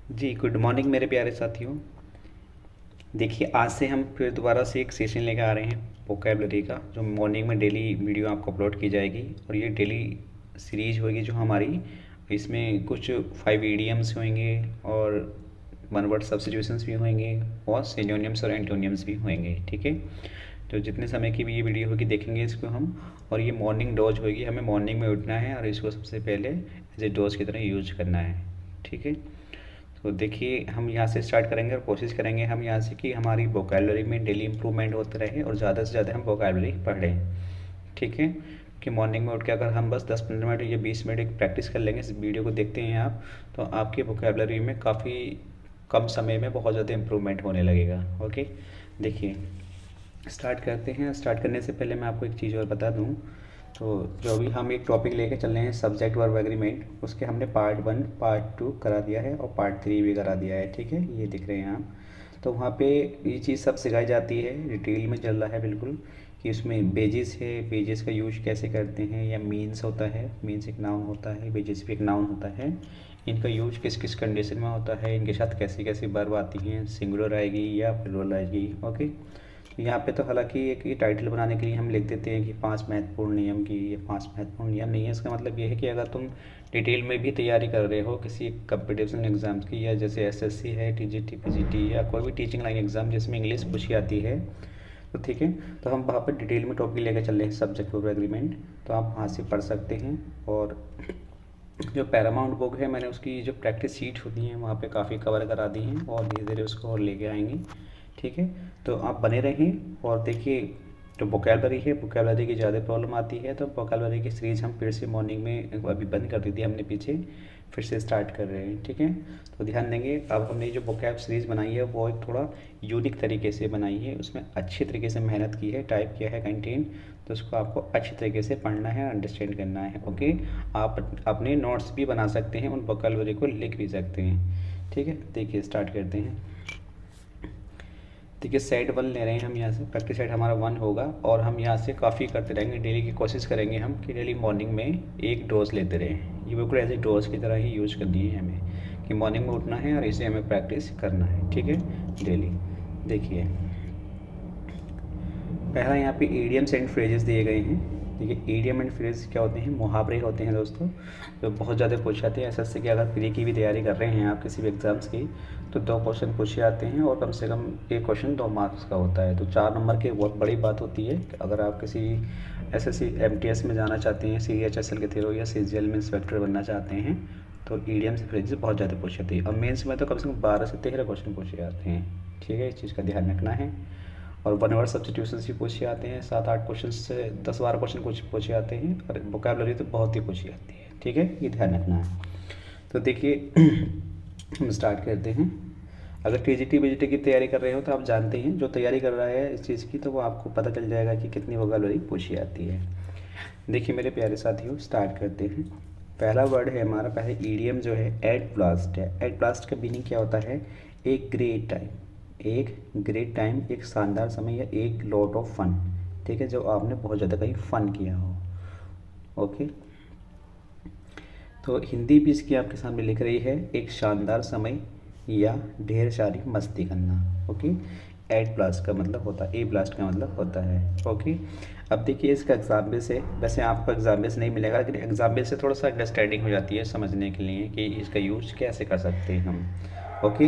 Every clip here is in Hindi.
जी, गुड मॉर्निंग मेरे प्यारे साथियों। देखिए, आज से हम फिर दोबारा से एक सेशन लेकर आ रहे हैं वोकैबलरी का, जो मॉर्निंग में डेली वीडियो आपको अपलोड की जाएगी। और ये डेली सीरीज होगी जो हमारी, इसमें कुछ 5 ईडियम्स होंगे और वन वर्ड सब्स्टिट्यूशंस भी होंगे और सिनोनिम्स और एंटोनियम्स भी होंगे। ठीक है, तो जितने समय की भी ये वीडियो होगी देखेंगे इसको हम। और ये मॉर्निंग डोज होगी, हमें मॉर्निंग में उठना है और इसको सबसे पहले एज ए डोज की तरह यूज करना है। ठीक है, तो देखिए हम यहाँ से स्टार्ट करेंगे और कोशिश करेंगे हम यहाँ से कि हमारी वोकैबलरी में डेली इम्प्रूवमेंट होता रहे और ज़्यादा से ज़्यादा हम वोकैबलरी पढ़ें। ठीक है, कि मॉर्निंग में उठ के अगर हम बस 10-15 मिनट या 20 मिनट एक प्रैक्टिस कर लेंगे, इस वीडियो को देखते हैं आप, तो आपकी वोकैबलरी में काफ़ी कम समय में बहुत ज़्यादा इम्प्रूवमेंट होने लगेगा। ओके, देखिए स्टार्ट करते हैं। स्टार्ट करने से पहले मैं आपको एक चीज़ और बता दूं, तो जो भी हम एक टॉपिक लेके चल रहे हैं सब्जेक्ट वर्ब एग्रीमेंट, उसके हमने पार्ट 1 पार्ट 2 करा दिया है और पार्ट 3 भी करा दिया है। ठीक है, ये दिख रहे हैं आप। तो वहाँ पे ये चीज़ सब सिखाई जाती है, डिटेल में चल रहा है बिल्कुल, कि उसमें बेजिस है, बेजिस का यूज कैसे करते हैं, या मीन्स होता है, मीन्स एक नाउन होता है, बेजिस भी एक नाउन होता है। इनका यूज किस किस कंडीशन में होता है, इनके साथ कैसी कैसी वर्ब आती हैं, सिंगुलर आएगी या प्लूरल आएगी। ओके, यहाँ पे तो हालांकि एक ये टाइटल बनाने के लिए हम लिख देते हैं कि 5 महत्वपूर्ण नियम की, ये 5 महत्वपूर्ण नियम नहीं है। इसका मतलब ये है कि अगर तुम डिटेल में भी तैयारी कर रहे हो किसी कंपटीशन एग्ज़ाम्स की, या जैसे एसएससी है, टीजीटी पीजीटी, या कोई भी टीचिंग लाइन एग्ज़ाम जिसमें इंग्लिश पूछी आती है, तो ठीक है, तो हम वहाँ पर डिटेल में टॉपिक लेकर चल रहे हैं सब्जेक्ट वर्ब एग्रीमेंट, तो आप वहाँ से पढ़ सकते हैं। और जो पैरामाउंट बुक है, मैंने उसकी जो प्रैक्टिस शीट होती हैं वहाँ पे काफ़ी कवर करा दी हैं और धीरे धीरे उसको और लेके आएंगे। ठीक है, तो आप बने रहें और देखिए, जो वोकैबलरी है, वोकैबलरी की ज़्यादा प्रॉब्लम आती है, तो वोकैबलरी की सीरीज़ हम फिर से मॉर्निंग में अभी बंद कर दी थी हमने पीछे, फिर से स्टार्ट कर रहे हैं। ठीक है, तो ध्यान देंगे। अब हमने जो वोकैब सीरीज़ बनाई है वो एक थोड़ा यूनिक तरीके से बनाई है, उसमें अच्छे तरीके से मेहनत की है, टाइप किया है कंटेंट, तो उसको आपको अच्छे तरीके से पढ़ना है, अंडरस्टैंड करना है। ओके, आप अपने नोट्स भी बना सकते हैं, उन वोकैबलरी को लिख भी सकते हैं। ठीक है, देखिए स्टार्ट करते हैं। देखिए सेट 1 ले रहे हैं हम यहाँ से, प्रैक्टिस सेट हमारा 1 होगा और हम यहाँ से काफ़ी करते रहेंगे, डेली की कोशिश करेंगे हम कि डेली मॉर्निंग में एक डोज लेते रहें। ये बिल्कुल एज ए डोज की तरह ही यूज़ करनी है हमें, कि मॉर्निंग में उठना है और इसे हमें प्रैक्टिस करना है। ठीक है, डेली। देखिए पहला यहाँ पे ईडियम्स एंड फ्रेजेस दिए गए हैं। देखिए ईडियम एंड फ्रेज क्या होते हैं, मुहावरे होते हैं दोस्तों, जो बहुत ज़्यादा पूछे जाते हैं। एसएससी की अगर प्री की भी तैयारी कर रहे हैं आप, किसी भी एग्ज़ाम्स की, तो 2 क्वेश्चन पूछे जाते हैं और कम से कम एक क्वेश्चन 2 मार्क्स का होता है, तो 4 नंबर की बहुत बड़ी बात होती है। अगर आप किसी एसएससी एमटीएस में जाना चाहते हैं, सीएचएसएल के थ्रू, या सीजीएल में इंस्पेक्टर बनना चाहते हैं, तो ईडियम्स फ्रेजेस बहुत ज़्यादा पूछी जाती है। और मेंस में तो कम से कम 12 से 13 क्वेश्चन पूछे जाते हैं। ठीक है, इस चीज़ का ध्यान रखना है। और वन वर्ड सब्स्टिट्यूशन भी पूछे जाते हैं, 7-8 क्वेश्चन से 10-12 क्वेश्चन कुछ पूछे जाते हैं, और वोकैबलरी तो बहुत ही पूछी जाती है। ठीक है, ये ध्यान रखना है। तो देखिए हम स्टार्ट करते हैं। अगर टीजीटी बीजीटी की तैयारी कर रहे हो तो आप जानते हैं, जो तैयारी कर रहा है इस चीज़ की, तो वो आपको पता चल जाएगा कि कितनी वोकैबलरी पूछी जाती है। देखिए मेरे प्यारे साथियों, स्टार्ट करते हैं। पहला वर्ड है हमारा, पहले ईडियम जो है एट ब्लास्ट है। एट ब्लास्ट का मीनिंग क्या होता है, एक ग्रेट टाइम, एक ग्रेट टाइम, एक शानदार समय, या एक लॉट ऑफ फन। ठीक है, जो आपने बहुत ज़्यादा कहीं फ़न किया हो। ओके, तो हिंदी भी इसकी आपके सामने लिख रही है, एक शानदार समय या ढेर सारी मस्ती करना। ओके, एट ब्लास्ट का मतलब होता है, ए ब्लास्ट का मतलब होता है। ओके, अब देखिए इसका एग्जाम्पल से, वैसे आपको एग्जाम्पल से नहीं मिलेगा, लेकिन एग्जाम्पल से थोड़ा सा अंडरस्टैंडिंग हो जाती है समझने के लिए कि इसका यूज कैसे कर सकते हैं हम। ओके,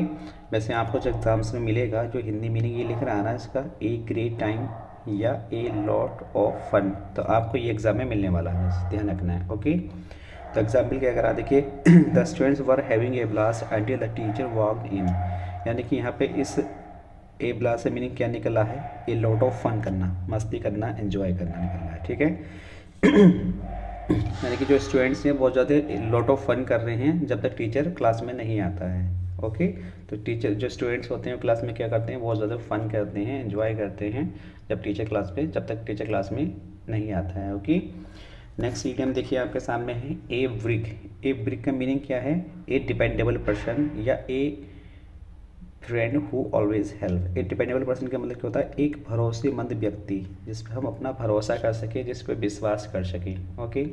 वैसे आपको जो एग्जाम्स में मिलेगा, जो हिंदी मीनिंग ये लिख रहा है ना इसका, ए ग्रेट टाइम या ए लॉट ऑफ फन, तो आपको ये एग्जाम में मिलने वाला है, बस ध्यान रखना है। ओके, तो एग्जाम्पल क्या करा, देखिए the students were having a blast until the teacher walked in, यानी कि यहाँ पे इस ए ब्लास्ट से मीनिंग क्या निकला है, ए लॉट ऑफ फन करना, मस्ती करना, एंजॉय करना निकल रहा है। ठीक है यानी कि जो स्टूडेंट्स हैं बहुत ज़्यादा लॉट ऑफ फन कर रहे हैं जब तक टीचर क्लास में नहीं आता है। ओके, तो टीचर, जो स्टूडेंट्स होते हैं क्लास में क्या करते हैं, बहुत ज़्यादा फन करते हैं, एंजॉय करते हैं जब तक टीचर क्लास में नहीं आता है। ओके, नेक्स्ट इडियम देखिए आपके सामने है, ए ब्रिक। ए ब्रिक का मीनिंग क्या है, ए डिपेंडेबल पर्सन या ए friend who always help. A dependable person का मतलब क्या होता है, एक भरोसेमंद व्यक्ति जिस पर हम अपना भरोसा कर सकें, जिस पर विश्वास कर सकें। ओके,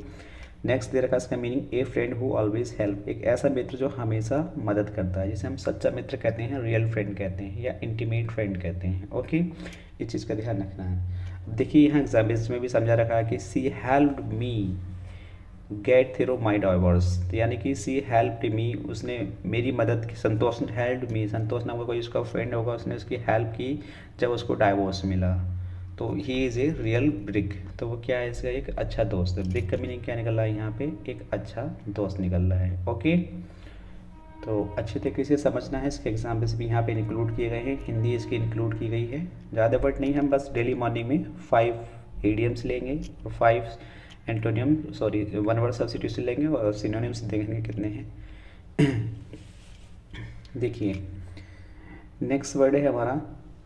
नेक्स्ट दे रखा है इसका meaning A friend who always help, एक ऐसा मित्र जो हमेशा मदद करता है, जिसे हम सच्चा मित्र कहते हैं, रियल फ्रेंड कहते हैं या इंटीमेट फ्रेंड कहते हैं। ओके, इस चीज़ का ध्यान रखना है। देखिए यहाँ एग्जाम्पल्स में भी समझा रखा है कि she helped me get through my divorce, यानी कि सी हेल्प्ड मी, उसने मेरी मदद की, संतोष हेल्प्ड मी, संतोष नाम का कोई उसका फ्रेंड होगा, उसने उसकी हेल्प की जब उसको डाइवोर्स मिला, तो he is a real brick, तो वो क्या है, इसका एक अच्छा दोस्त है। ब्रिक का मीनिंग क्या निकल रहा है यहाँ पे, एक अच्छा दोस्त निकल रहा है। ओके, तो अच्छे तरीके से समझना है। इसके एग्जाम्पल्स भी यहाँ पे इंक्लूड किए गए हैं, हिंदी इसकी इंक्लूड की गई है। ज़्यादा वर्ड नहीं, हम बस डेली मॉर्निंग में 5 इडियम्स लेंगे और 5 एंटोनियम सॉरी 1 वर्ड सब्स्टिट्यूशन लेंगे और सिनोनिम्स देखेंगे कितने हैं। देखिए नेक्स्ट वर्ड है हमारा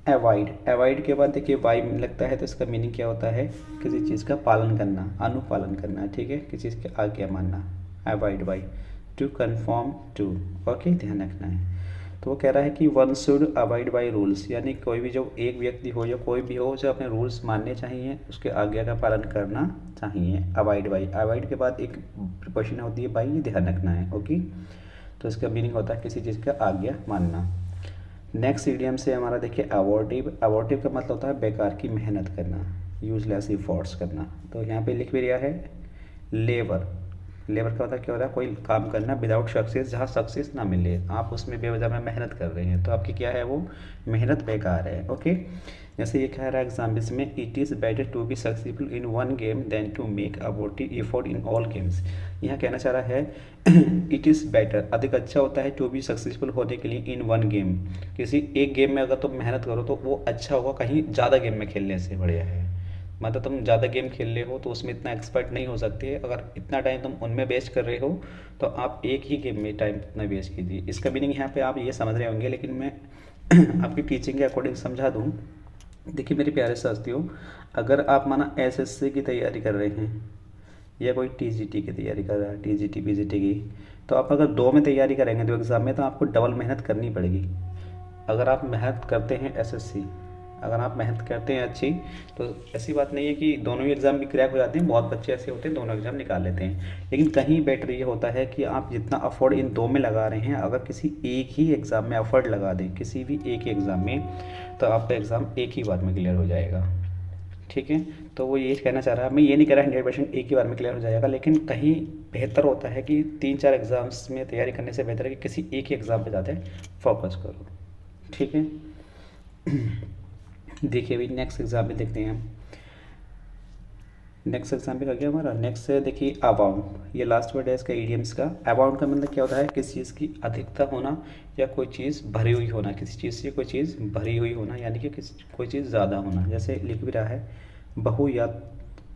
अवॉइड। अवॉइड के बाद देखिए वाई लगता है, तो इसका मीनिंग क्या होता है, किसी चीज़ का पालन करना, अनुपालन करना, ठीक है, किसी चीज़ की आज्ञा मानना। Avoid by, to conform to. Okay, ध्यान रखना है। तो वो कह रहा है कि one should avoid by rules, यानी कोई भी जो एक व्यक्ति हो या कोई भी हो, जो अपने रूल्स मानने चाहिए, उसके आज्ञा का पालन करना चाहिए। अवॉइड बाई, अवॉइड के बाद एक प्रिपोजिशन होती है बाई, ये ध्यान रखना है। ओके, तो इसका मीनिंग होता है किसी चीज़ का आज्ञा मानना। नेक्स्ट इडियम से हमारा देखिए अबॉर्टिव। अबॉर्टिव का मतलब होता है बेकार की मेहनत करना, यूजलेस एफर्ट्स करना। तो यहाँ पे लिख भी दिया है लेबर। लेबर का मतलब क्या हो रहा है, कोई काम करना विदाउट सक्सेस, जहाँ सक्सेस ना मिले, आप उसमें बेवजह में मेहनत कर रहे हैं, तो आपकी क्या है, वो मेहनत बेकार है। ओके, जैसे ये कह रहा है एग्जाम्पल्स में, it is better to be successful in 1 game than to make abortive effort in all games. यहाँ कहना चाह रहा है इट इज़ बेटर, अधिक अच्छा होता है टू बी सक्सेसफुल होने के लिए इन 1 गेम, किसी एक गेम में अगर तुम मेहनत करो तो वो अच्छा होगा कहीं ज़्यादा गेम में खेलने से बढ़िया है। मतलब तुम ज़्यादा गेम खेल रहे हो तो उसमें इतना एक्सपर्ट नहीं हो सकते, अगर इतना टाइम तुम उनमें वेस्ट कर रहे हो तो आप एक ही गेम में टाइम इतना वेस्ट कीजिए। इसका मीनिंग यहाँ पे आप ये समझ रहे होंगे, लेकिन मैं आपकी टीचिंग के अकॉर्डिंग समझा दूँ। देखिए मेरे प्यारे साथियों, अगर आप माना एसएससी की तैयारी कर रहे हैं या कोई टीजीटी की तैयारी कर रहा है, टीजीटी पीजीटी की, तो आप अगर 2 में तैयारी करेंगे तो एग्ज़ाम में, तो आपको डबल मेहनत करनी पड़ेगी। अगर आप मेहनत करते हैं एसएससी, अगर आप मेहनत करते हैं अच्छी, तो ऐसी बात नहीं है कि दोनों ही एग्ज़ाम भी क्रैक हो जाते हैं, बहुत बच्चे ऐसे होते हैं दोनों एग्ज़ाम निकाल लेते हैं, लेकिन कहीं बेटर ये होता है कि आप जितना अफर्ट इन 2 में लगा रहे हैं, अगर किसी एक ही एग्ज़ाम में अफर्ट लगा दें, किसी भी एक ही एग्ज़ाम में, तो आपका एग्ज़ाम एक ही बार में क्लियर हो जाएगा। ठीक है, तो वो ये कहना चाह रहा है, मैं ये नहीं कह रहा 100% एक ही बार में क्लियर हो जाएगा, लेकिन कहीं बेहतर होता है कि 3-4 एग्ज़ाम्स में तैयारी करने से बेहतर है कि किसी एक ही एग्ज़ाम पे ज़्यादा फोकस करो। ठीक है, देखिए अभी नेक्स्ट एग्जाम्पल देखते हैं हम। नेक्स्ट एग्जाम्पल आ गया हमारा। नेक्स्ट है देखिए अबाउंड, ये लास्ट वर्ड है इसका इडियम्स का। अबाउंड का मतलब क्या होता है, किसी चीज़ की अधिकता होना या कोई चीज़ भरी हुई होना, किसी चीज़ से कोई चीज़ भरी हुई होना, यानी कि कोई चीज़ ज़्यादा होना। जैसे लिख भी रहा है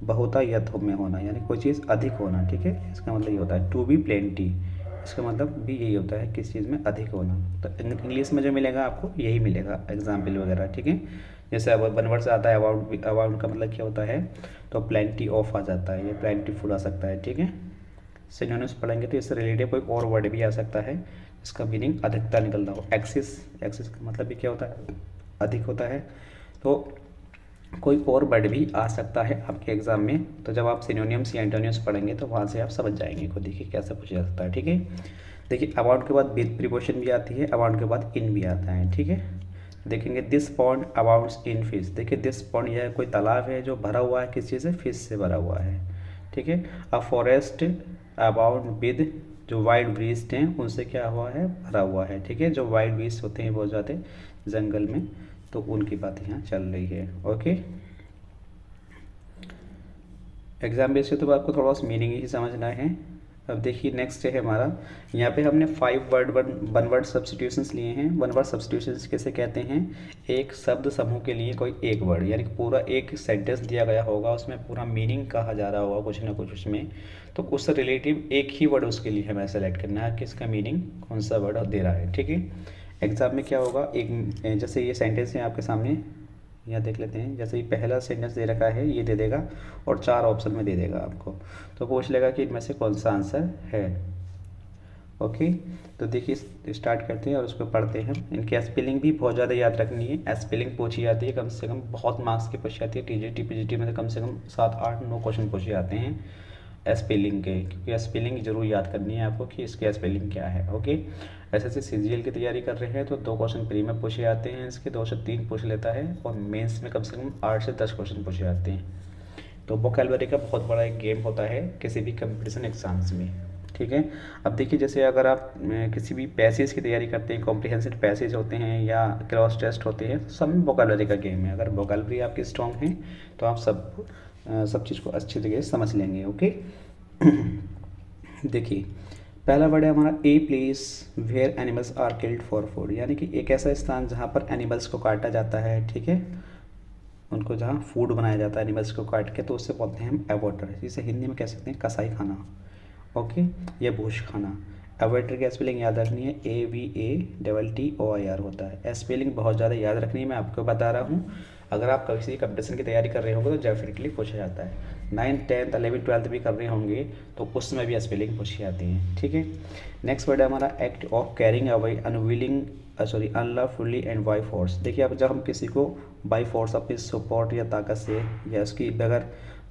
बहुतायत में होना, यानी कोई चीज़ अधिक होना। ठीक है, इसका मतलब ये होता है टू बी प्लेंटी, इसका मतलब भी यही होता है किसी चीज़ में अधिक होना। तो इंग्लिश में जो मिलेगा आपको यही मिलेगा एग्जाम्पल वगैरह। ठीक है, जैसे अब 1 वर्ड से आता है अबाउट, अबाउट का मतलब क्या होता है, तो प्लेंटी ऑफ आ जाता है, ये प्लेंटीफुल आ सकता है। ठीक है, सिनोनिम्स पढ़ेंगे तो इससे रिलेटेड कोई और वर्ड भी आ सकता है, इसका मीनिंग अधिकता निकलता हो। एक्सिस, एक्सिस का मतलब भी क्या होता है, अधिक होता है। तो कोई और वर्ड भी आ सकता है आपके एग्जाम में, तो जब आप सिनोनिम्स या एंटोनिम्स पढ़ेंगे तो वहाँ से आप समझ जाएंगे खुद ही कि कैसे पूछा जा सकता है। ठीक है, देखिए अबाउट के बाद विद प्रीपोजिशन भी आती है, अबाउट के बाद इन भी आता है। ठीक है, देखेंगे this pond abounds in fish. देखिए दिस पॉन्ड यह कोई तालाब है जो भरा हुआ है किस चीज़ से, फिश से भरा हुआ है। ठीक है, अ फॉरेस्ट अबाउंड विद, जो वाइल्ड बीस्ट हैं उनसे क्या हुआ है, भरा हुआ है। ठीक है, जो वाइल्ड बीस्ट होते हैं बहुत ज़्यादा जंगल में, तो उनकी बात यहाँ चल रही है। ओके, एग्जाम बेस से तो आपको थोड़ा सा मीनिंग ही समझना है। अब देखिए नेक्स्ट है हमारा, यहाँ पे हमने 5 वर्ड 1 वर्ड सब्स्टिट्यूशंस लिए हैं। 1 वर्ड सब्स्टिट्यूशंस कैसे कहते हैं, एक शब्द समूह के लिए कोई एक वर्ड, यानी पूरा एक सेंटेंस दिया गया होगा, उसमें पूरा मीनिंग कहा जा रहा होगा कुछ ना कुछ उसमें, तो उससे रिलेटिव एक ही वर्ड उसके लिए हमें सेलेक्ट करना है कि इसका मीनिंग कौन सा वर्ड दे रहा है। ठीक है, एग्जाम में क्या होगा, एक जैसे ये सेंटेंस है आपके सामने, यहाँ देख लेते हैं। जैसे ये पहला सेंटेंस दे रखा है, ये दे देगा और 4 ऑप्शन में दे देगा आपको, तो पूछ लेगा कि इनमें से कौन सा आंसर है। ओके, तो देखिए स्टार्ट करते हैं और उसको पढ़ते हैं। इनकी स्पेलिंग भी बहुत ज़्यादा याद रखनी है, स्पेलिंग पूछी जाती है कम से कम, बहुत मार्क्स की पूछी जाती है। टीजीटी पीजीटी में से कम 7 8 9 क्वेश्चन पूछे जाते हैं। स्पेलिंग के, क्योंकि स्पेलिंग जरूर याद करनी है आपको कि इसकी स्पेलिंग क्या है। ओके, ऐसे सीजीएल की तैयारी कर रहे हैं तो 2 क्वेश्चन प्री में पूछे जाते हैं, इसके 2 से 3 पूछ लेता है, और मेंस में कम से कम 8 से 10 क्वेश्चन पूछे जाते हैं। तो वोकैबुलरी का बहुत बड़ा एक गेम होता है किसी भी कंपटीशन एग्जाम्स में, ठीक है। अब देखिए, जैसे अगर आप किसी भी पैसेज की तैयारी करते हैं, कॉम्प्रिहेंसिव पैसेज होते हैं या क्रॉस टेस्ट होते हैं, तो सब में वोकैबुलरी का गेम है। अगर वोकैबुलरी आपकी स्ट्रॉन्ग है तो आप सब चीज़ को अच्छी तरीके से समझ लेंगे। ओके देखिए, पहला वर्ड है हमारा a place where animals are killed for food, यानी कि एक ऐसा स्थान जहाँ पर एनिमल्स को काटा जाता है, ठीक है, उनको जहाँ फूड बनाया जाता है एनिमल्स को काट के, तो उससे बोलते हैं हम एबॉटर, जिसे हिंदी में कह सकते हैं कसाई खाना। ओके, ये भूश खाना। एबॉटर की स्पेलिंग याद रखनी है, AVATTOIR होता है। स्पेलिंग बहुत ज़्यादा याद रखनी है, मैं आपको बता रहा हूँ। अगर आप किसी कंपटीशन की तैयारी कर रहे होंगे तो डेफिनेटली पूछा जाता है। 9th 10th 11th 12th भी कर रहे होंगे तो उसमें भी स्पेलिंग पूछी जाती है, ठीक है। नेक्स्ट वर्ड है हमारा act of carrying away unlawfully and by force. देखिए, अब जब हम किसी को बाई फोर्स अपनी सपोर्ट या ताकत से या उसकी बगैर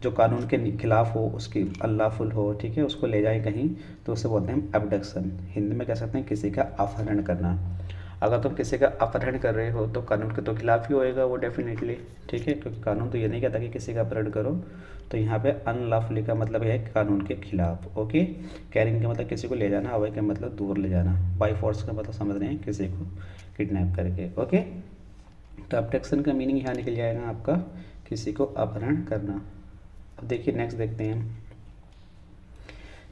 जो कानून के खिलाफ हो, उसकी अनलॉफुल हो, ठीक है, उसको ले जाए कहीं, तो उसे बोलते हैं हम एबडक्शन। हिंदी में कह सकते हैं किसी का अपहरण करना। अगर तुम किसी का अपहरण कर रहे हो तो कानून के तो खिलाफ ही होएगा वो डेफिनेटली, ठीक है, क्योंकि कानून तो ये नहीं कहता कि किसी का अपहरण करो। तो यहाँ पे अनलॉफुली का मतलब है कानून के खिलाफ। ओके, कैरिंग का मतलब किसी को ले जाना, अवे का मतलब दूर ले जाना, बाई फोर्स का मतलब समझ रहे हैं किसी को किडनैप करके। ओके, तो अबडक्शन का मीनिंग यहाँ निकल जाएगा आपका किसी को अपहरण करना। अब देखिए, नेक्स्ट देखते हैं।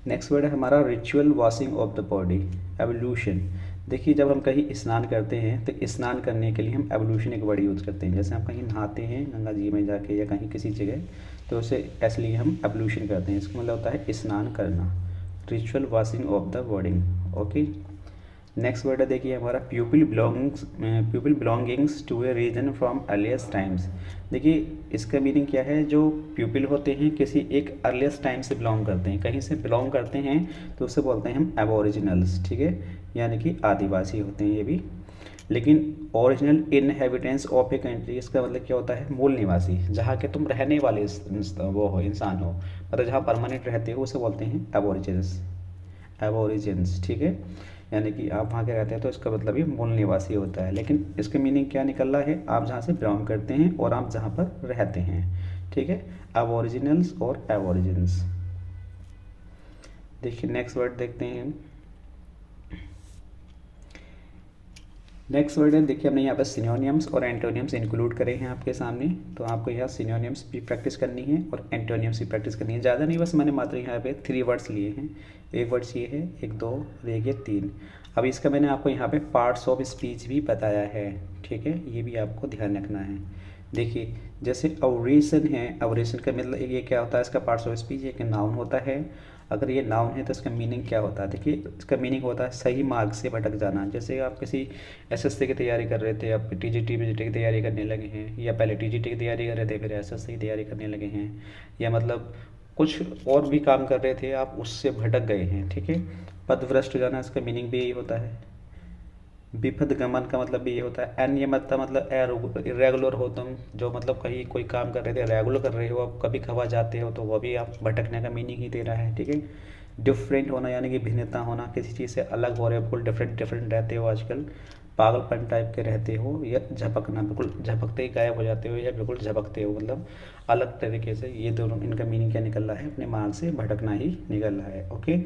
नेक्स्ट वर्ड है हमारा ritual washing of the body, evolution. देखिए, जब हम कहीं स्नान करते हैं तो स्नान करने के लिए हम एवोल्यूशन एक वर्ड यूज़ करते हैं। जैसे हम कहीं नहाते हैं गंगा जी में जाके या कहीं किसी जगह, तो उसे इसलिए हम एवोल्यूशन करते हैं। इसका मतलब होता है स्नान करना, ritual washing of the body. Okay, next word है देखिए हमारा people belongings to a region from earliest times. देखिए, इसका मीनिंग क्या है, जो प्यूपिल होते हैं किसी एक अर्लियस्ट टाइम से बिलोंग करते हैं, कहीं से बिलोंग करते हैं, तो उससे बोलते हैं हम एबोरिजिनल्स, ठीक है, यानी कि आदिवासी होते हैं ये भी। लेकिन ओरिजिनल इनहेबिटेंस ऑफ ए कंट्री, इसका मतलब क्या होता है, मूल निवासी, जहाँ के तुम रहने वाले वो हो, इंसान हो, मतलब जहाँ परमानेंट रहते हो, उसे बोलते हैं एबोरिजिन्स, ठीक है, यानी कि आप वहाँ के रहते हैं तो इसका मतलब ही मूल निवासी होता है। लेकिन इसका मीनिंग क्या निकल रहा है, आप जहाँ से बिलोंग करते हैं और आप जहाँ पर रहते हैं, ठीक है, एबोरिजिनल्स और एबोरिजिन्स। देखिए, नेक्स्ट वर्ड देखते हैं। नेक्स्ट वर्ड है, देखिए हमने यहाँ पर सिनोनियम्स और एंटोनियम्स इंक्लूड करे हैं आपके सामने, तो आपको यहाँ सिनोनियम्स भी प्रैक्टिस करनी है और एंटोनियम्स भी प्रैक्टिस करनी है। ज़्यादा नहीं, बस मैंने मात्र यहाँ पे 3 वर्ड्स लिए हैं। एक वर्ड्स ये है, एक, दो और एक ये 3। अब इसका मैंने आपको यहाँ पे पार्ट्स ऑफ स्पीच भी बताया है, ठीक है, ये भी आपको ध्यान रखना है। देखिए, जैसे ऑरेशन है, ऑरेशन का मतलब ये क्या होता है, इसका पार्ट्स ऑफ स्पीच एक नाउन होता है। अगर ये नाउन है तो इसका मीनिंग क्या होता है, देखिए इसका मीनिंग होता है सही मार्ग से भटक जाना। जैसे आप किसी एसएससी की तैयारी कर रहे थे, आप टीजीटी बीजीटी की तैयारी करने लगे हैं, या पहले टीजीटी की तैयारी कर रहे थे फिर एसएससी की तैयारी करने लगे हैं, या मतलब कुछ और भी काम कर रहे थे, आप उससे भटक गए हैं, ठीक है। पथभ्रष्ट हो जाना, इसका मीनिंग भी यही होता है। विपद गमन का मतलब भी ये होता है। अनियमितता मतलब इरेगुलर हो तुम, जो मतलब कहीं कोई काम कर रहे थे रेगुलर कर रहे हो, अब कभी खबा जाते हो तो वो भी आप भटकने का मीनिंग ही दे रहा है, ठीक है। डिफरेंट होना यानी कि भिन्नता होना, किसी चीज़ से अलग हो रहे हो, बिल्कुल डिफरेंट रहते हो आजकल, पागलपन टाइप के रहते हो, या झपकना, बिल्कुल झपकते ही गायब हो जाते हो, या बिल्कुल झपकते हो, मतलब अलग तरीके से। ये दोनों, इनका मीनिंग क्या निकल रहा है, अपने मार्ग से भटकना ही निकल रहा है। ओके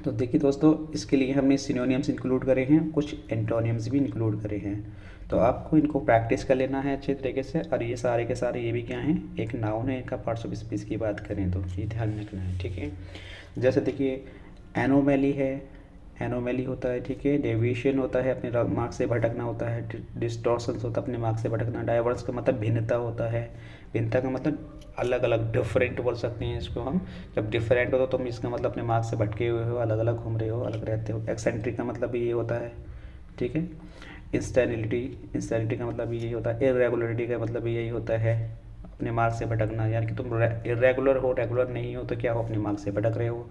तो देखिए दोस्तों, इसके लिए हमने सिनोनियम्स इंक्लूड करे हैं, कुछ एंटोनियम्स भी इंक्लूड करे हैं, तो आपको इनको प्रैक्टिस कर लेना है अच्छे तरीके से। और ये सारे के सारे ये भी क्या हैं, एक नाउन है, इनका पार्ट्स ऑफ स्पीच की बात करें तो ये ध्यान रखना है, ठीक है। जैसे देखिए, एनोमैली है, एनोमैली होता है, ठीक है, डेविएशन होता है, अपने मार्ग से भटकना होता है, डिस्टॉर्शंस होता है, अपने मार्ग से भटकना, डाइवर्स का मतलब भिन्नता होता है, भिन्नता का मतलब अलग अलग, डिफरेंट बोल सकते हैं इसको हम। जब डिफरेंट हो तो तुम इसका मतलब अपने मार्ग से भटके हुए हो, अलग अलग घूम रहे हो, अलग रहते हो। एक्सेंट्रिक का मतलब भी ये होता है, ठीक है। इंस्टेबिलिटी का मतलब भी यही होता है। इरेगुलरिटी का मतलब भी यही होता है, अपने मार्ग से भटकना, यानी कि तुम इरेगुलर हो, रेगुलर नहीं हो तो क्या हो, अपने मार्ग से भटक रहे हो।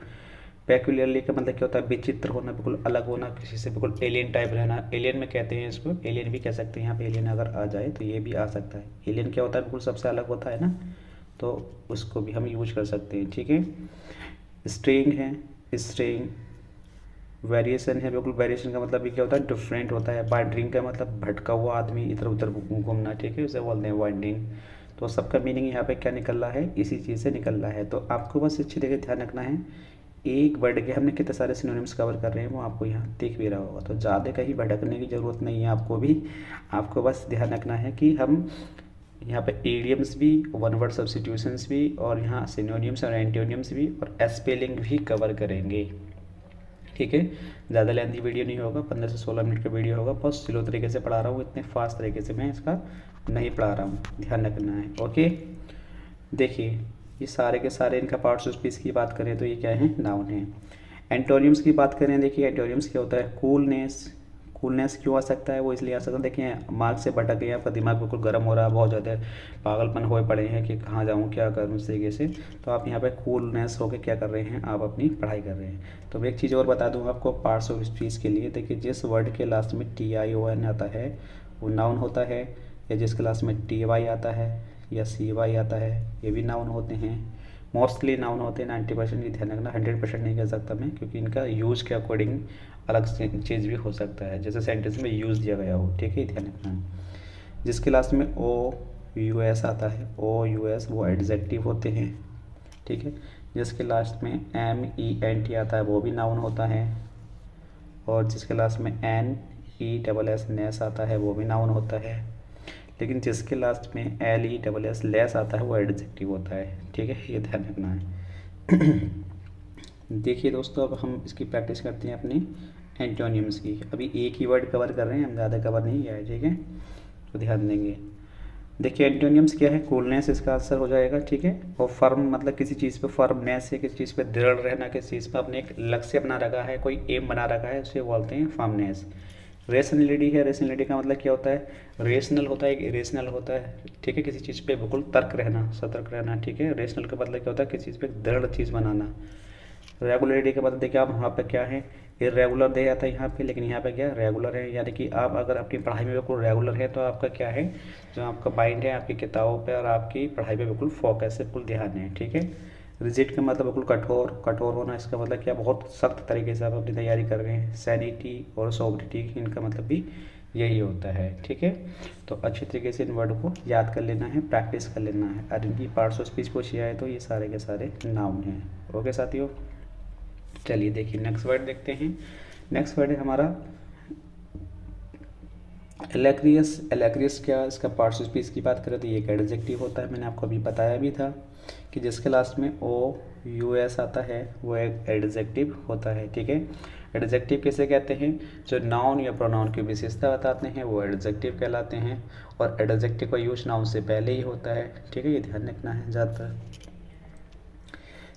पेक्यूलियरली का मतलब क्या होता है, विचित्र होना, बिल्कुल अलग होना, किसी से बिल्कुल एलियन टाइप रहना। एलियन में कहते हैं इसको, एलियन भी कह सकते हैं, यहाँ पे एलियन अगर आ जाए तो ये भी आ सकता है। एलियन क्या होता है, बिल्कुल सबसे अलग होता है ना, तो उसको भी हम यूज कर सकते हैं, ठीक है। स्ट्रेइंग है, स्ट्रेइंग। वेरिएशन है, बिल्कुल वेरिएशन का मतलब भी क्या होता है, डिफरेंट होता है। वाइंडिंग का मतलब भटका हुआ आदमी इधर उधर घूमना, ठीक है, उसे बोलते हैं वाइंडिंग। तो सबका मीनिंग यहाँ पे क्या निकल रहा है, इसी चीज़ से निकल रहा है। तो आपको बस अच्छी जगह ध्यान रखना है, एक वर्ड के हमने कितने सारे सिनोनिम्स कवर कर रहे हैं वो आपको यहाँ दिख भी रहा होगा। तो ज़्यादा कहीं भटकने की ज़रूरत नहीं है आपको भी, आपको बस ध्यान रखना है कि हम यहाँ पे एडियम्स भी, वन वर्ड सब्स्टिट्यूशंस भी, और यहाँ सिनोनिम्स और एंटोनियम्स भी, और स्पेलिंग भी कवर करेंगे, ठीक है। ज़्यादा लेंथी वीडियो नहीं होगा, 15 से 16 मिनट का वीडियो होगा। बहुत स्लो तरीके से पढ़ा रहा हूँ, इतने फास्ट तरीके से मैं इसका नहीं पढ़ा रहा हूँ, ध्यान रखना है, ओके। देखिए ये सारे के सारे इनका पार्ट्स ऑफ स्पीच की बात करें तो ये क्या है, नाउन है। एंटोनियम्स की बात करें, देखिए एंटोनियम्स क्या होता है, कूलनेस। कूलनेस क्यों आ सकता है, वो इसलिए आ सकता है, देखिए मार्ग से भटक गए, आपका दिमाग बिल्कुल गर्म हो रहा है, बहुत ज़्यादा पागलपन होए पड़े हैं कि कहाँ जाऊँ क्या करूँ इस तरीके से, तो आप यहाँ पे कूलनेस होकर क्या कर रहे हैं, आप अपनी पढ़ाई कर रहे हैं। तो मैं एक चीज़ और बता दूँ आपको पार्ट्स ऑफ स्पीच के लिए, देखिए जिस वर्ड के लास्ट में TION आता है वो नाउन होता है, या जिसके लास्ट में TY आता है या CY आता है ये भी नाउन होते हैं। मोस्टली नाउन होते हैं, 90% की ध्यान रखना, 100% नहीं कह सकता मैं, क्योंकि इनका यूज के अकॉर्डिंग अलग चीज़ भी हो सकता है, जैसे सेंटेंस में यूज दिया गया हो, ठीक है, ध्यान रखना है। जिसके लास्ट में OUS आता है, OUS वो एडजेक्टिव होते हैं, ठीक है। जिसके लास्ट में MENT आता है वो भी नाउन होता है, और जिसके लास्ट में NESS नेस आता है वो भी नाउन होता है, लेकिन जिसके लास्ट में LESS लेस आता है वो एडजेक्टिव होता है, ठीक है, ये ध्यान रखना है। देखिए दोस्तों अब हम इसकी प्रैक्टिस करते हैं अपनी एंटोनियम्स की। अभी एक ही वर्ड कवर कर रहे हैं हम, ज़्यादा कवर नहीं किया है, ठीक है, तो ध्यान देंगे। देखिए एंटोनियम्स क्या है, कूलनेस इसका आंसर हो जाएगा, ठीक है। और फर्म मतलब किसी चीज़ पे फर्मनेस है, किसी चीज़ पे दृढ़ रहना, किसी चीज़ पे अपने एक लक्ष्य बना रखा है, कोई एम बना रखा है, उसे बोलते हैं फर्मनेस। रेशनलिटी है, रेशनलिटी का मतलब क्या होता है, रेशनल होता है, इरेशनल होता है, ठीक है, किसी चीज़ पे बिल्कुल तर्क रहना, सतर्क रहना, ठीक है। रेशनल का मतलब क्या होता है, किसी चीज़ पे दृढ़ चीज़ बनाना। रेगुलरिटी का मतलब देखिए आप वहाँ पे क्या है, इरेगुलर दे जाता है यहाँ पे, लेकिन यहाँ पे क्या रेगुलर है, यानी कि आप अगर अपनी पढ़ाई में बिल्कुल रेगुलर है तो आपका क्या है, जो आपका माइंड है आपकी किताबों पे और आपकी पढ़ाई पे बिल्कुल फोकस है, बिल्कुल ध्यान है, ठीक है। रिजिड का मतलब बिल्कुल कठोर, कठोर होना, इसका मतलब क्या, बहुत सख्त तरीके से आप अपनी तैयारी कर रहे हैं। सैनिटी और सोब्रिटी इनका मतलब भी यही होता है, ठीक है। तो अच्छी तरीके से इन वर्ड को याद कर लेना है, प्रैक्टिस कर लेना है। और इनकी पार्ट्स ऑफ स्पीच पूछी जाए तो ये सारे के सारे नाउन हैं, ओके साथियों। चलिए देखिए नेक्स्ट वर्ड देखते हैं। नेक्स्ट वर्ड है हमारा एलेक्रियस। एलेक्रियस क्या, इसका पार्ट्स ऑफ स्पीच की बात करें तो ये एक एडजेक्टिव होता है, मैंने आपको अभी बताया भी था कि जिसके लास्ट में OUS आता है वो एक एडजेक्टिव होता है, ठीक है। एडजेक्टिव किसे कहते हैं, जो नाउन या प्रोनाउन की विशेषता बताते हैं वो एडजेक्टिव कहलाते हैं, और एडजेक्टिव का यूज नाउन से पहले ही होता है, ठीक है, ये ध्यान रखना है ज़्यादातर।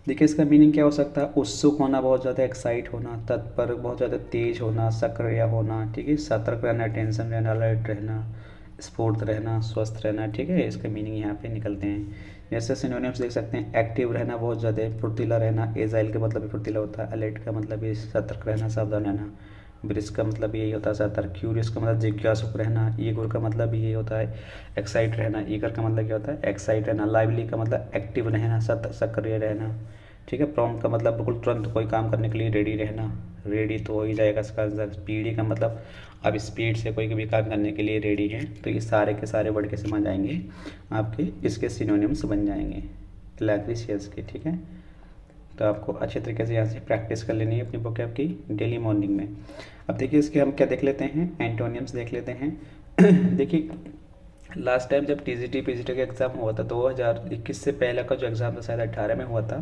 देखिए इसका मीनिंग क्या हो सकता है, उत्सुक होना, बहुत ज़्यादा एक्साइट होना, तत्पर, बहुत ज़्यादा तेज होना, सक्रिय होना, ठीक है, सतर्क रहना, टेंशन रहना, अलर्ट रहना, स्फूर्त रहना, स्वस्थ रहना, ठीक है, इसके मीनिंग यहाँ पे निकलते हैं। जैसे सिनोनिम्स देख सकते हैं, एक्टिव रहना, बहुत ज़्यादा फुर्तीला रहना, एजाइल का मतलब भी फुर्तीला होता है, अलर्ट का मतलब भी सतर्क रहना, सावधान रहना, ब्रिस्क का मतलब यही होता है सतर्क, क्यूरियस का मतलब जिज्ञासुक रहना, ईगोर का मतलब भी यही होता है एक्साइट रहना, ईगर का मतलब क्या होता है एक्साइट रहना, लाइवली का मतलब एक्टिव रहना, सक्रिय रहना, ठीक है। प्रॉम्प्ट का मतलब बिल्कुल तुरंत कोई काम करने के लिए रेडी रहना, रेडी तो हो ही जाएगा इसका आंसर। स्पीडी का मतलब अब स्पीड से कोई भी काम करने के लिए रेडी है। तो ये सारे के सारे वर्ड कैसे बन जाएंगे आपके, इसके सिनोनिम्स बन जाएंगे एलेक्रियस के, ठीक है। तो आपको अच्छे तरीके से यहाँ से प्रैक्टिस कर लेनी है अपनी बुक की डेली मॉर्निंग में। अब देखिए इसके हम क्या देख लेते हैं, एंटोनियम्स देख लेते हैं। देखिए लास्ट टाइम जब TGT PGT का एग्ज़ाम हुआ था 2021 से पहले का जो एग्ज़ाम था शायद 18 में हुआ था,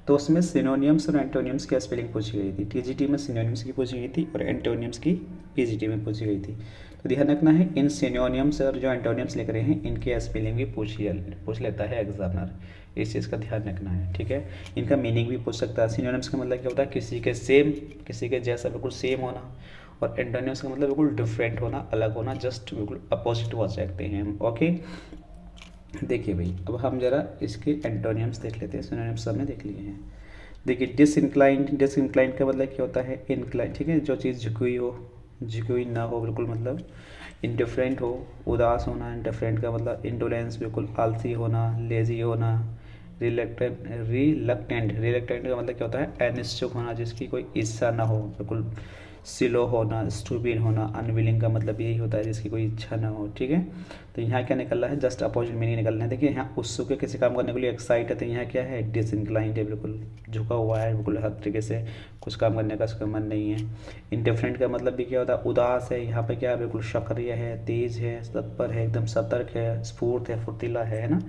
तो उसमें सिनोनियम्स और एंटोनियम्स की स्पेलिंग पूछी गई थी। TGT में सिनोनियम्स की पूछी गई थी और एंटोनियम्स की PGT में पूछी गई थी। तो ध्यान रखना है इन सिनोनियम्स और जो एंटोनियम्स लिख रहे हैं इनकी स्पेलिंग भी पूछ लेता है एग्जामिनर, इस चीज़ का ध्यान रखना है, ठीक है। इनका मीनिंग भी पूछ सकता है। सिनोनियम्स का मतलब क्या होता है, किसी के सेम, किसी के जैसा, बिल्कुल सेम होना, और एंटोनियम्स का मतलब बिल्कुल डिफरेंट होना, अलग होना, जस्ट बिल्कुल अपोजिट हो सकते हैं हम, ओके। देखिए भाई अब हम जरा इसके एंटोनियम्स देख लेते हैं, सिनोनियम्स हमने देख लिए हैं। देखिए डिसइंक्लाइंड, डिसइंक्लाइंड का मतलब क्या होता है, इंक्लाइन, ठीक है, जो चीज़ झुकी हुई हो, झुकी हुई ना हो बिल्कुल, मतलब इंडिफरेंट हो, उदास होना, इंडिफरेंट का मतलब इंडोलेंस, बिल्कुल आलसी होना, लेजी होना, रिलक्टेंट का मतलब क्या होता है, अनिच्छुक होना, जिसकी कोई इच्छा ना हो, बिल्कुल स्लो होना, स्टूपिड होना। अनविलिंग का मतलब यही होता है जिसकी कोई इच्छा ना हो, ठीक है। तो यहाँ क्या निकल रहा है, जस्ट अपोजिट मीनिंग निकल रहा है। देखिए यहाँ उत्सुक है किसी काम करने के लिए, एक्साइट है, तो यहाँ क्या है, डिसइंक्लाइंड है, बिल्कुल झुका हुआ है, बिल्कुल हर तरीके से कुछ काम करने का उसका मन नहीं है। इंडिफरेंट का मतलब भी क्या होता है, उदास है, यहाँ पे क्या है, बिल्कुल सक्रिय है, तेज है, तत्पर है, एकदम सतर्क है, स्फूर्त है, फुर्तीला है ना।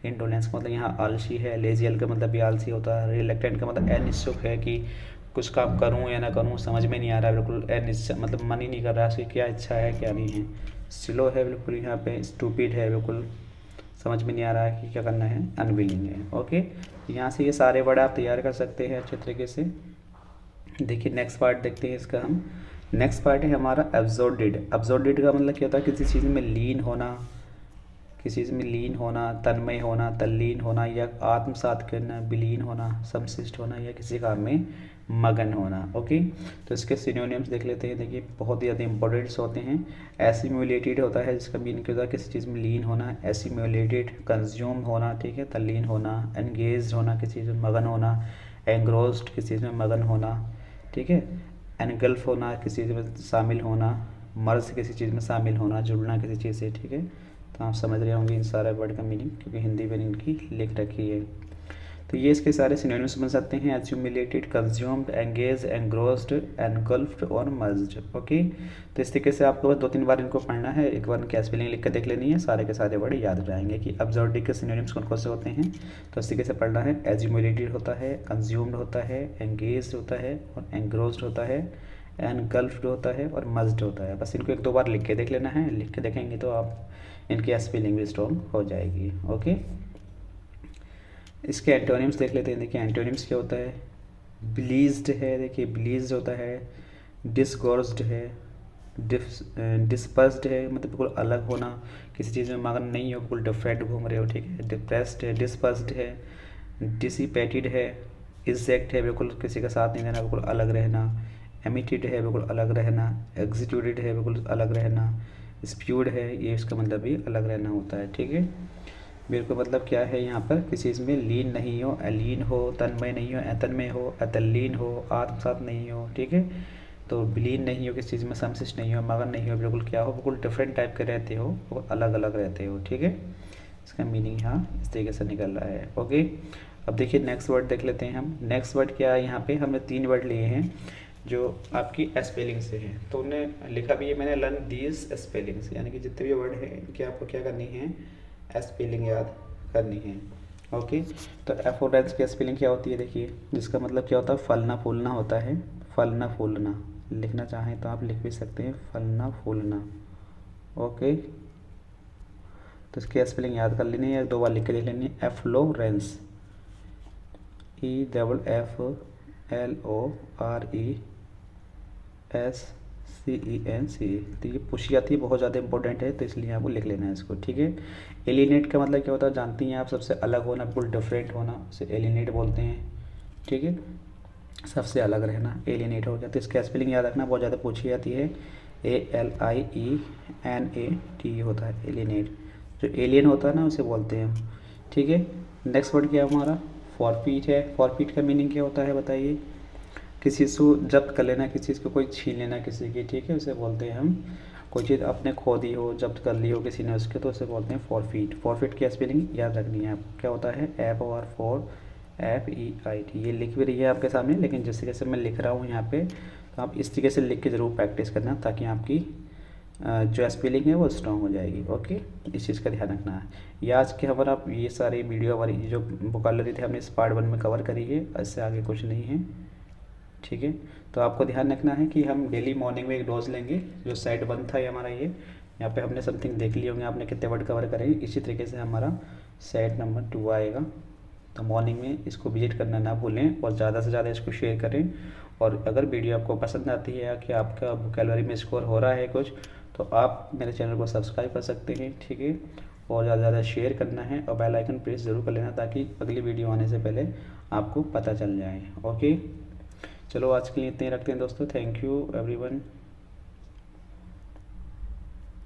इंडोलेंस का मतलब यहाँ आलसी है। लेजियल का मतलब भी आलसी होता है। रिलक्टेंट का मतलब अनिच्छुक है कि कुछ काम करूँ या ना करूँ समझ में नहीं आ रहा है, बिल्कुल अनिच्छा, मतलब मन ही नहीं कर रहा है उसकी क्या इच्छा है क्या नहीं है। स्लो है बिल्कुल, यहाँ पे स्टूपिड है, बिल्कुल समझ में नहीं आ रहा है कि क्या करना है, अनविलिंग है। ओके, यहाँ से ये सारे वर्ड आप तैयार कर सकते हैं अच्छे तरीके से। देखिए नेक्स्ट पार्ट देखते हैं इसका हम। नेक्स्ट पार्ट है हमारा एब्जॉर्डेड। एब्जॉर्डेड का मतलब क्या होता है, किसी चीज़ में लीन होना, किसी चीज़ में लीन होना, तन्मय होना, तल्लीन होना, या आत्मसात करना, विलीन होना, संश्लिष्ट होना, या किसी काम में मगन होना। ओके, तो इसके सिनोनिम्स देख लेते हैं। देखिए बहुत ही ज़्यादा इंपॉर्टेंट्स होते हैं। एसिम्युलेटेड होता है जिसका मीनिंग क्या होता है, किसी चीज़ में लीन होना, एसिम्युलेटेड। कंज्यूम होना, ठीक है, तल्लीन होना। एंगेज होना, किसी चीज़ में मगन होना। एंग्रोस्ड, किसी चीज़ में मगन होना, ठीक है। एनगल्फ होना, किसी चीज़ में शामिल होना। मर्ज, किसी चीज़ में शामिल होना, जुड़ना किसी चीज़ से, ठीक है। तो आप समझ रहे होंगे इन सारे वर्ड का मीनिंग, क्योंकि हिंदी में इनकी लिख रखी है। तो ये इसके सारे सिनोनिम्स बन सकते हैं, accumulated, consumed, engage, engrossed, engulfed और मर्ज्ड। ओके, तो इस तरीके से आपको बस 2-3 बार इनको पढ़ना है, एक बार इनकी स्पेलिंग लिख कर देख लेनी है, सारे के सारे वर्ड याद हो जाएंगे कि एब्जॉर्डिक के सिनोनिम्स कौन कौन से होते हैं। तो इस तरीके से पढ़ना है, एक्यूमुलेटेड होता है, कंज्यूम्ड होता है, एंगेज होता है और एनग्रोस्ड होता है, एनगल्फ्ड होता है और मर्ज्ड होता है। बस इनको 1-2 बार लिख के देख लेना है, लिख के देखेंगे तो आप इनकी स्पेलिंग भी स्ट्रॉन्ग हो जाएगी। ओके, इसके एंटोनिम्स देख लेते हैं। देखिए एंटोनिम्स क्या होता है, ब्लीज्ड है, देखिए ब्लीज्ड होता है। डिसगोर्ज्ड है, डिस्पर्स्ड है, मतलब बिल्कुल अलग होना, किसी चीज़ में मगन नहीं हो, बिल्कुल डिफरेंट घूम रहे हो, ठीक है। डिप्रेस्ड है, डिस्पर्स्ड है, डिसिपेटेड है, इजेक्ट है, बिल्कुल किसी का साथ नहीं देना, बिल्कुल अलग रहना। एमिटेड है, बिल्कुल अलग रहना। एग्जीक्यूटेड है, बिल्कुल अलग रहना। स्प्यूड है, ये इसका मतलब भी अलग रहना होता है, ठीक है। बिल्कुल मतलब क्या है, यहाँ पर किसी चीज़ में लीन नहीं हो, अलीन हो, तन्मय नहीं हो, अतन्मय हो, अतल्लीन हो, आत्मसात नहीं हो, ठीक है। तो विलीन नहीं हो, किसी चीज़ में संश्लिष्ट नहीं हो, मगन नहीं हो, बिल्कुल क्या हो, बिल्कुल डिफरेंट टाइप के रहते हो, बिल्कुल अलग अलग रहते हो, ठीक है। इसका मीनिंग यहाँ इस तरीके से निकल रहा है। ओके, अब देखिए नेक्स्ट वर्ड देख लेते हैं हम। नेक्स्ट वर्ड क्या है, यहाँ पे हमने 3 वर्ड लिए हैं जो आपकी स्पेलिंग से हैं, तो उन्हें लिखा भी है मैंने, लर्न दीज स्पेलिंग्स, यानी कि जितने भी वर्ड हैं इनकी आपको क्या करनी है, स्पेलिंग याद करनी है। ओके, तो एफोरेंस की स्पेलिंग क्या होती है, देखिए जिसका मतलब क्या होता है, फलना फूलना होता है। फलना फूलना लिखना चाहें तो आप लिख भी सकते हैं, फलना फूलना। ओके, तो इसकी स्पेलिंग याद कर लेनी है, 2 बार लिख के देख लेनी है। Efflorescence, EFFLORESCENC। तो ये पूछी जाती है, बहुत ज़्यादा इंपॉर्टेंट है, तो इसलिए आपको लिख लेना है इसको, ठीक है। एलिनेट का मतलब क्या होता है, जानती हैं आप, सबसे अलग होना, बिल्कुल डिफरेंट होना, उसे एलिनेट बोलते हैं, ठीक है। सबसे अलग रहना एलिनेट हो गया। तो इसका स्पेलिंग याद रखना, बहुत ज़्यादा पूछी जाती है। ALIENAT होता है एलिनेट। जो एलियन होता है ना उसे बोलते हैं हम, ठीक है। नेक्स्ट वर्ड क्या है हमारा, फॉरफीट है। फॉरफीट का मीनिंग क्या होता है बताइए, किसी चीज़ को जब्त कर लेना, किसी चीज़ को कोई छीन लेना किसी की, ठीक है, उसे बोलते हैं हम। कोई चीज़ आपने खो दी हो, जब्त कर ली हो किसी ने उसके, तो उसे बोलते हैं फॉरफीट। फॉरफीट की स्पेलिंग याद रखनी है आपको, क्या होता है, FORFEIT। ये लिख भी रही है आपके सामने, लेकिन जिस तरीके से मैं लिख रहा हूँ यहाँ पे, तो आप इस तरीके से लिख के ज़रूर प्रैक्टिस करना, ताकि आपकी जो स्पेलिंग है वो स्ट्रॉन्ग हो जाएगी। ओके, इस चीज़ का ध्यान रखना है। ये आज के हमारा ये सारी वीडियो हमारी जो वोकैबुलरी थी हमने इस पार्ट 1 में कवर करी है, इससे आगे कुछ नहीं है, ठीक है। तो आपको ध्यान रखना है कि हम डेली मॉर्निंग में एक डोज लेंगे। जो सेट 1 था ये हमारा, ये यहाँ पे हमने समथिंग देख लिए होंगे आपने कितने वर्ड कवर करें, इसी तरीके से हमारा सेट नंबर 2 आएगा। तो मॉर्निंग में इसको विजिट करना ना भूलें और ज़्यादा से ज़्यादा इसको शेयर करें। और अगर वीडियो आपको पसंद आती है या कि आपका वोकैबुलरी में स्कोर हो रहा है कुछ, तो आप मेरे चैनल को सब्सक्राइब कर सकते हैं, ठीक है। और ज़्यादा से ज़्यादा शेयर करना है और बेल आइकन प्रेस ज़रूर कर लेना, ताकि अगली वीडियो आने से पहले आपको पता चल जाए। ओके, चलो आज के लिए इतने ही रखते हैं दोस्तों। Thank you everyone.